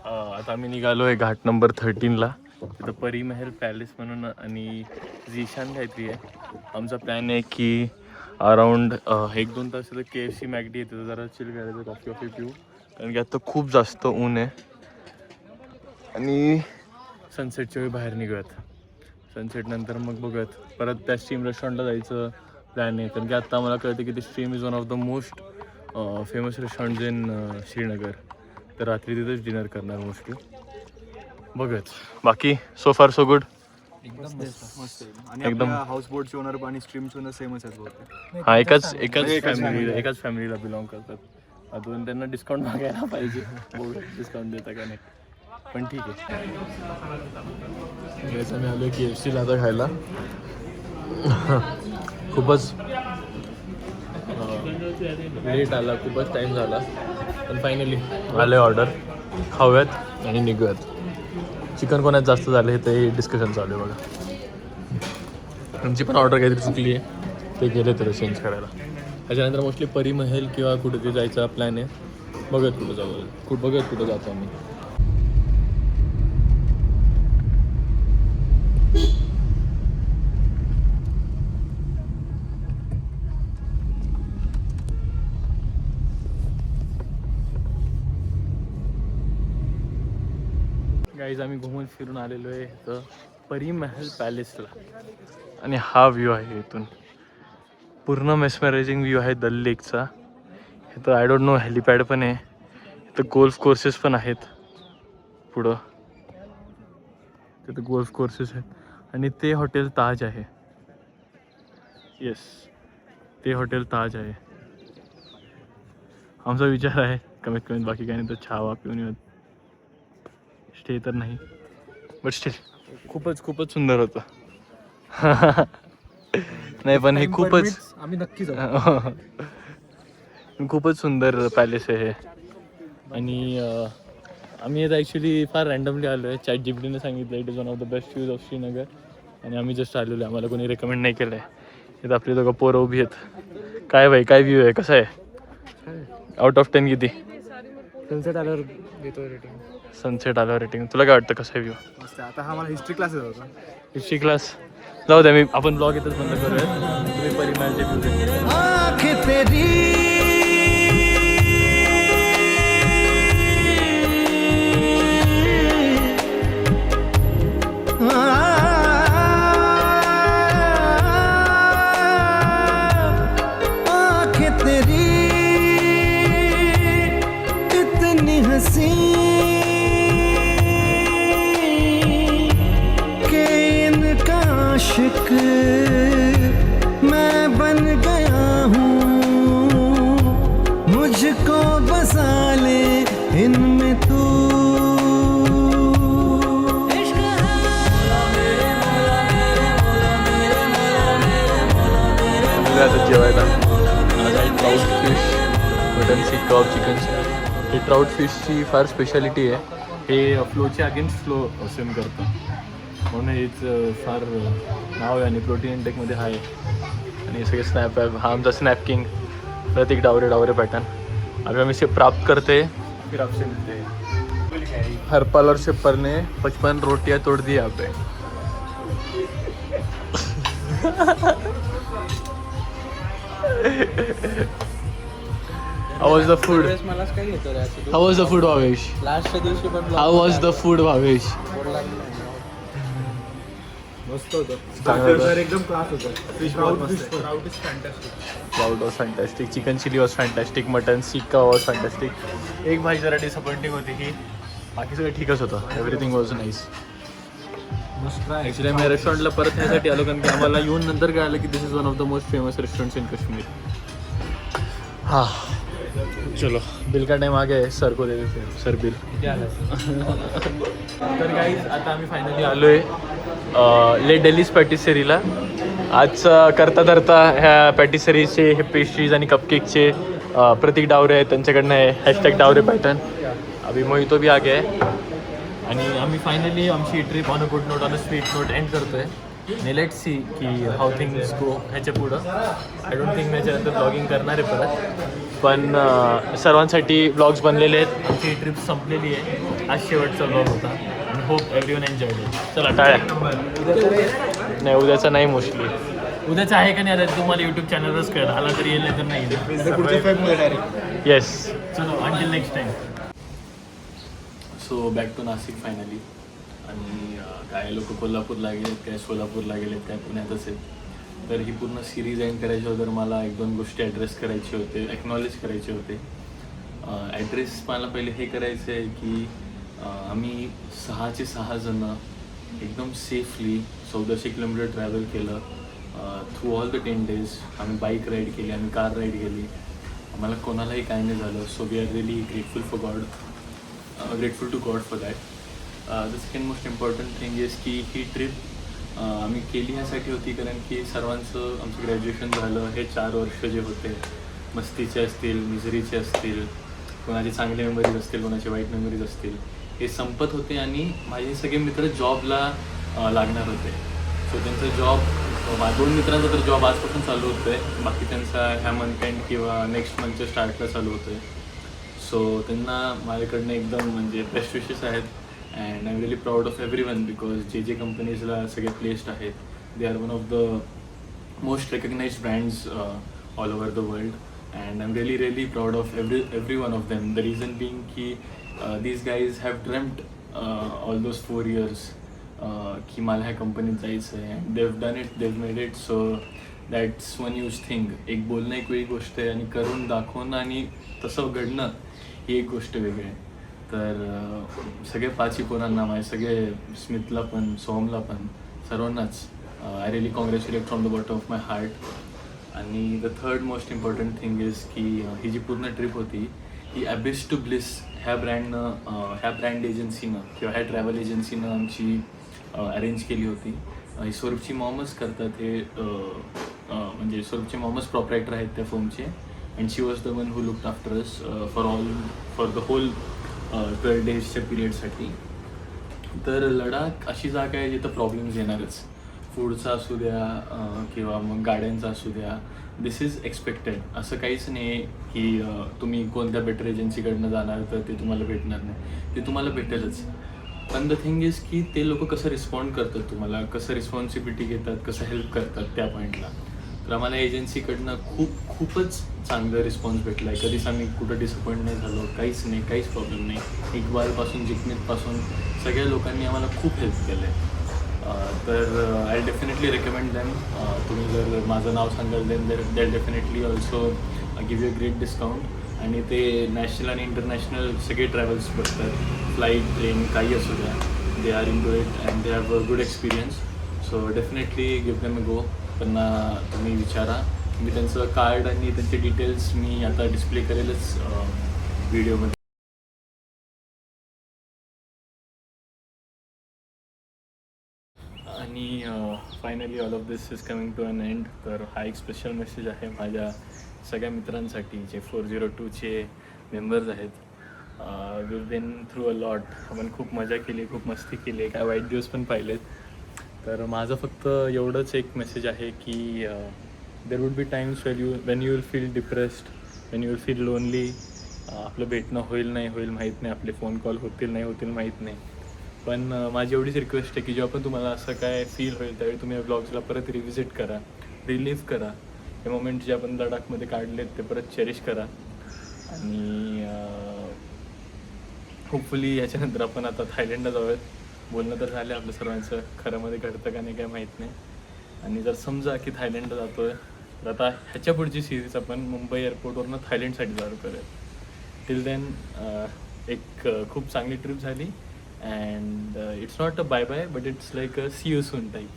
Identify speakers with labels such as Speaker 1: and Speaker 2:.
Speaker 1: आता आम्ही निघालो आहे घाट नंबर 13ला. तिथं परी महल पॅलेस म्हणून आणि झिशान काहीतरी आहे. आमचा प्लॅन आहे की अराऊंड 1-2 तास तिथं KFC मॅगडी येते, तर जरा चिल करायचं, कॉफी पिऊ, कारण की आता खूप जास्त ऊन आहे. आणि सनसेटच्या वेळी बाहेर निघूयात. सनसेट नंतर मग बघूयात परत त्या स्ट्रीम रेस्टॉरंटला जायचं प्लॅन आहे, कारण की आता मला कळतं की ती stream is one of the most famous restaurants in Srinagar. तर रात्री तिथेच डिनर करणार मोस्टली. बघूयात. बाकी सो फार सो गुड.
Speaker 2: एकदम मस्त आणि
Speaker 1: एकदम.
Speaker 2: आपल्या हाऊस बोटची ओनर आणि स्ट्रीमची ओनर सेमच आहेत बोलते.
Speaker 1: हा, एकाच फॅमिलीला बिलॉंग करतात. अजून त्यांना डिस्काउंट मागायला पाहिजे. बघूयात डिस्काउंट देता का नाही, पण ठीक आहे. यायचं मी आलो KFCला आता खायला. खूपच लेट आला, खूपच टाईम झाला, पण फायनली आले ऑर्डर. खाऊयात आणि निघूयात. चिकन कोणात जास्त झालं हे ते डिस्कशन चालू आहे बघा. तुमची पण ऑर्डर काहीतरी चुकली आहे, ते गेले तर चेंज करायला. त्याच्यानंतर मोस्टली परी महल किंवा कुठेतरी जायचा प्लॅन आहे. बघत कुठं जाऊ, बघत कुठं जातो आम्ही. गाईज आम्ही घुमून फिरून आलेलो आहे तर परी महल पॅलेसला. आणि हा व्ह्यू आहे इथून, पूर्ण मेस्मरायझिंग व्ह्यू आहे दल लेकचा. इथं आय डोंट नो हेलिपॅड पण आहे, इथं गोल्फ कोर्सेस पण आहेत पुढं. तिथं गोल्फ कोर्सेस आहेत आणि ते हॉटेल ताज आहे. येस, ते हॉटेल ताज आहे. आमचा विचार आहे कमीत कमी, बाकी काही नाही तर चहा पिऊन येऊ. स्टे तर नाही, बट स्टील खूपच सुंदर होतं. नाही पण हे खूपच
Speaker 2: आम्ही नक्की जाऊ.
Speaker 1: खूपच सुंदर पॅलेस आहे हे. आणि आम्ही आता ॲक्च्युली फार रँडमली आलो आहे. ChatGPTने सांगितलं it is one of the best views of Srinagar, आणि आम्ही जस्ट आलेलो आहे. आम्हाला कोणी रेकमेंड नाही केलं आहे. इथं आपली दोघं पोरं उभी आहेत. काय भाई, काय व्ह्यू आहे, कसं आहे? आउट ऑफ 10 किती?
Speaker 2: सनसेट आल्यावर देतो रेटिंग.
Speaker 1: सनसेट आल्यावर रेटिंग. तुला काय वाटतं, कसं आहे व्ह्यू?
Speaker 2: मस्त. आता हा मला हिस्ट्री क्लासेस होता.
Speaker 1: हिस्ट्री क्लास जाऊ द्या, आपण ब्लॉग इथंच बंद करूया. तुम्ही परिमाणचे व्ह्यू
Speaker 3: मैं बन गया हूँ, मुझको बसा ले इनमें तू.
Speaker 1: जेवायला ट्राउट फिश, मटन सीख कबाब, चिकन. हे ट्राउट फिशची फार स्पेशालिटी आहे. हे फ्लोच्या अगेन्स्ट फ्लो स्विम करतं, म्हणून हेच फार नाव आहे आणि प्रोटीन इंटेकमध्ये आहे. आणि हे सगळे स्नॅप आहे. हा आमचा स्नॅप किंग प्रतीक डावरे पॅटर्न. अभी हम इसे प्राप्त करते, फिर आपसे मिलते हैं. हरपाल और शेपर ने 55 रोटियां तोड़ दी यहाँ पे. How was the food? How was the food, Bhavesh? How was the food, Bhavesh?
Speaker 2: मस्त होतं. एकदम क्लास होतं. फिश बॉल मस्त. Trout is fantastic.
Speaker 1: Trout was fantastic. Chicken chili was fantastic. Mutton seek kebab was fantastic. एक भाजी जरा डिसअपॉइंटिंग होती की बाकी सगळं ठीकच होतं. Everything was nice. ॲक्च्युली आम्ही रेस्टॉरंटला परत यासाठी आलो कारण की आम्हाला येऊन नंतर कळालं की this is one of the most famous restaurants in Kashmir. हां, चलो बिल का टाइम आ गया है. सर को दे देते हैं. Sir bill. तर गाईज आता आम्ही फायनली आलो आहे ले डेलीज पॅटिसरीला. आज करता धरता ह्या पॅटिसरीचे हे पेस्ट्रीज आणि कपकेकचे प्रतीक डावरे आहेत, त्यांच्याकडनं आहे हॅशटॅग डावरे पॅटर्न. अभी मोहितो भी आ गया आहे. आणि आम्ही फायनली आमची trip on a good note, on a sweet note end करतो आहे. आणि लेट्स सी की हाऊ थिंग्स गो ह्याच्या पुढं. आय डोंट थिंक ह्याच्यानंतर ब्लॉगिंग करणार आहे परत, पण सर्वांसाठी ब्लॉग्स बनलेले आहेत. आमची ट्रिप संपलेली आहे. आज शेवटचा ब्लॉग होता आणि होप एव्हरीवन एन्जॉयड इट. चला टाळ्या. नाही उद्याचा नाही मोस्टली. उद्याचं आहे का नाही आता तुम्हाला यूट्यूब चॅनलवरच कळलं. आला तरी येईल नाही तर नाही. येस चलो until next time. So back to Nashik finally. आणि काय लोक कोल्हापूरला गेलेत, काय सोलापूरला गेलेत, काय पुण्यातच आहेत. तर ही पूर्ण सिरीज एंड करायची होतं. मला 1-2 गोष्टी ॲड्रेस करायचे होते, एक्नॉलेज करायचे होते. ॲड्रेस मला पहिले हे करायचं आहे की आम्ही 6 जण एकदम सेफली 1400 किलोमीटर ट्रॅव्हल केलं. थ्रू ऑल द 10 days आम्ही बाईक राईड केली, आम्ही कार राईड केली. आम्हाला कोणालाही काय नाही झालं. So we are really grateful to God for that. The second most important thing is की ही ट्रिप आम्ही केली यासाठी होती कारण की सर्वांचं आमचं ग्रॅज्युएशन झालं. हे 4 वर्ष जे होते मस्तीचे असतील, मिझरीचे असतील, कोणाचे चांगले मेमरीज असतील, कोणाचे वाईट मेमरीज असतील, हे संपत होते. आणि माझे सगळे मित्र जॉबला लागणार होते. सो त्यांचं जॉब 2 मित्रांचा तर जॉब आजपासून चालू होतं आहे. बाकी त्यांचा ह्या मंथ एंड किंवा नेक्स्ट मंथच्या स्टार्टला चालू होतं आहे. सो त्यांना माझ्याकडनं एकदम म्हणजे बेस्ट विशेस आहेत. And I am really proud of everyone because जे कंपनीजला सगळे प्लेस्ड आहेत they are one of the most recognised brands all over the world. And I am really proud of every one of them. The reason being की these guys have dreamed all those 4 years की मला ह्या कंपनीत जायचं आहे. And they've done it, they've made it. So that's one use thing. एक बोलणं एक वेगळी गोष्ट आहे आणि करून दाखवणं आणि तसं घडणं ही एक गोष्ट वेगळी आहे. तर सगळे 5 पोरांना माझे सगळे स्मितला पण, सोहमला पण, सर्वांनाच I really congratulate from the bottom of my heart. आणि the third most important thing is की ही जी पूर्ण ट्रिप होती ही ॲबिस टू ब्लिस ह्या ब्रँड एजन्सीनं किंवा ह्या ट्रॅव्हल एजन्सीनं आमची अरेंज केली होती. ही स्वरूपची मॉमच करतात हे, म्हणजे स्वरूपची मॉमच प्रॉपरायटर आहेत त्या फर्मचे. And she was the one who looked after us for the whole 12 days पिरियडसाठी. तर लडाख अशी जागा आहे जिथं प्रॉब्लेम्स येणारच. फूडचा असू द्या किंवा मग गाड्यांचा असू द्या. दिस इज एक्सपेक्टेड. असं काहीच नाही आहे की तुम्ही कोणत्या बेटर एजन्सीकडनं जाणार तर ते तुम्हाला भेटणार नाही. ते तुम्हाला भेटेलच. पण द थिंग इज की ते लोक कसं रिस्पॉन्ड करतात तुम्हाला, कसं रिस्पॉन्सिबिलिटी घेतात, कसं हेल्प करतात त्या पॉईंटला. तर आम्हाला एजन्सीकडनं खूपच चांगलं रिस्पॉन्स भेटला आहे. कधीच आम्ही कुठं डिसअपॉइंट नाही झालो, काहीच प्रॉब्लेम नाही. इक्बालपासून जिकनीतपासून सगळ्या लोकांनी आम्हाला खूप हेल्प केलं आहे. तर आय डेफिनेटली रेकमेंड दॅम. तुम्ही जर माझं नाव सांगाल then that definitely also give you great discount. आणि ते नॅशनल आणि इंटरनॅशनल सगळे ट्रॅव्हल्स बघतात, फ्लाईट, ट्रेन, काही असू द्या. They are into it and they have a good experience. So definitely give them a go. त्यांना तुम्ही विचारा. मी त्यांचं कार्ड आणि त्यांचे डिटेल्स मी आता डिस्प्ले करेलच व्हिडिओमध्ये. आणि finally all of this is coming to an end. तर हा एक स्पेशल मेसेज आहे माझ्या सगळ्या मित्रांसाठी जे 402चे मेंबर्स आहेत. We been through a lot. आपण खूप मजा केली, खूप मस्ती केली, काय वाईट दिवस पण पाहिलेत. तर माझं फक्त एवढंच एक मेसेज आहे की there would be times Wien you will feel depressed, Wien you will feel lonely. आपलं भेटणं होईल नाही होईल माहीत नाही, आपले फोन कॉल होतील नाही होतील माहीत नाही. पण माझी एवढीच रिक्वेस्ट आहे की जेव्हा पण तुम्हाला असं काय फील होईल त्यावेळी तुम्ही या ब्लॉग्सला परत रिव्हिजिट करा, रिलीव्ह करा. हे मोमेंट जे आपण लडाखमध्ये काढलेत ते परत चेरिश करा. आणि होपफुली याच्यानंतर आपण आता थायलंडला जाऊयात. बोलणं तर झालं आपलं सर्वांचं, खरंमध्ये घडतं का नाही काय माहीत नाही. आणि जर समजा की थायलंडला जातो आहे तर आता ह्याच्या पुढची सिरीज आपण मुंबई एअरपोर्टवरनं थायलंडसाठी चालू करूया. टिल देन एक खूप चांगली ट्रिप झाली. And it's not a bye bye but it's like a see you soon type.